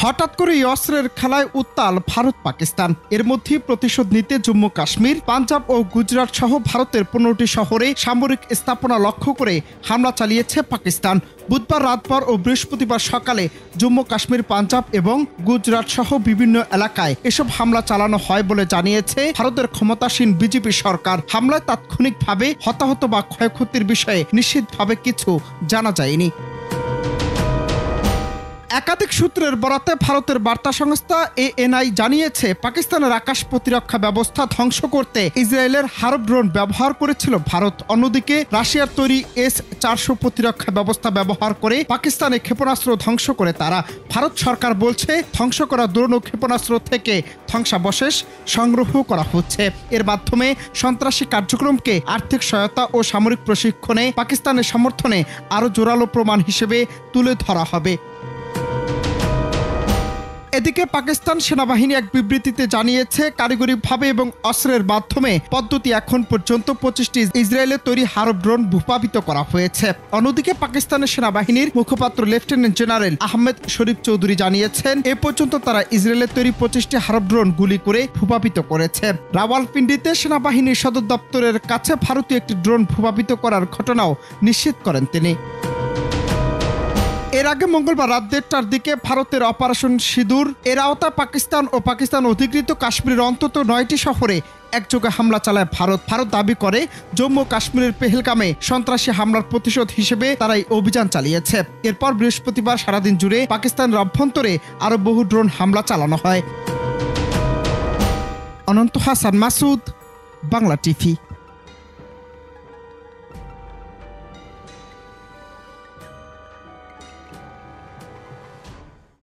হঠাৎ করে এই অস্ত্রের খেলায় উত্তাল ভারত পাকিস্তান। এর মধ্যে প্রতিশোধ নিতে জম্মু কাশ্মীর, পাঞ্জাব ও গুজরাট সহ ভারতের 15টি শহরে সামরিক স্থাপনা লক্ষ্য করে হামলা চালিয়েছে পাকিস্তান। বুধবার রাতভর ও বৃহস্পতিবার সকালে জম্মু কাশ্মীর, পাঞ্জাব এবং গুজরাট সহ বিভিন্ন এলাকায় এসব হামলা চালানো হয় বলে জানিয়েছে ভারতের ক্ষমতাসীন বিজেপি সরকার। হামলায় তাৎক্ষণিকভাবে হতাহত বা ক্ষয়ক্ষতির বিষয়ে নিশ্চিতভাবে কিছু জানা যায়নি। একাধিক সূত্রের বরাতে ভারতের বার্তা সংস্থা ANI জানিয়েছে, পাকিস্তানের আকাশ প্রতিরক্ষা ব্যবস্থা ধ্বংস করতে ইসরায়েলের হারব ড্রোন ব্যবহার করেছিল ভারত। অন্যদিকে রাশিয়ার তৈরি S-400 প্রতিরক্ষা ব্যবস্থা ব্যবহার করে পাকিস্তানে ক্ষেপণাস্ত্র ধ্বংস করে তারা। ভারত সরকার বলছে, ধ্বংস করা ড্রোন ও ক্ষেপণাস্ত্র থেকে ধ্বংসাবশেষ সংগ্রহ করা হচ্ছে। এর মাধ্যমে সন্ত্রাসী কার্যক্রমকে আর্থিক সহায়তা ও সামরিক প্রশিক্ষণে পাকিস্তানের সমর্থনে আরও জোরালো প্রমাণ হিসেবে তুলে ধরা হবে। এদিকে পাকিস্তান সেনাবাহিনী এক বিবৃতিতে জানিয়েছে, কারিগরিভাবে এবং অস্ত্রের মাধ্যমে পদ্ধতি এখন পর্যন্ত 25টি ইসরায়েলের তৈরি হারব ড্রোন ভূপাতিত করা হয়েছে। অন্যদিকে পাকিস্তানের সেনাবাহিনীর মুখপাত্র লেফটেন্যান্ট জেনারেল আহমেদ শরীফ চৌধুরী জানিয়েছেন, এ পর্যন্ত তারা ইসরায়েলের তৈরি 25টি হারব ড্রোন গুলি করে ভূপাতিত করেছে। রাওয়ালপিন্ডিতে সেনাবাহিনীর সদর দপ্তরের কাছে ভারতীয় একটি ড্রোন ভূপাতিত করার ঘটনাও নিশ্চিত করেন তিনি। এর আগে মঙ্গলবার রাত 1টার দিকে ভারতের অপারেশন সিঁদুর এর আওতায় পাকিস্তান ও পাকিস্তান অধিকৃত কাশ্মীরের অন্তত 9টি শহরে একযোগে হামলা চালায় ভারত। দাবি করে, জম্মু কাশ্মীরের পেহেলগামে সন্ত্রাসী হামলার প্রতিশোধ হিসেবে তারাই অভিযান চালিয়েছে। এরপর বৃহস্পতিবার সারাদিন জুড়ে পাকিস্তানের অভ্যন্তরে আরও বহু ড্রোন হামলা চালানো হয়। অনন্ত হাসান মাসুদ, বাংলা টিভি।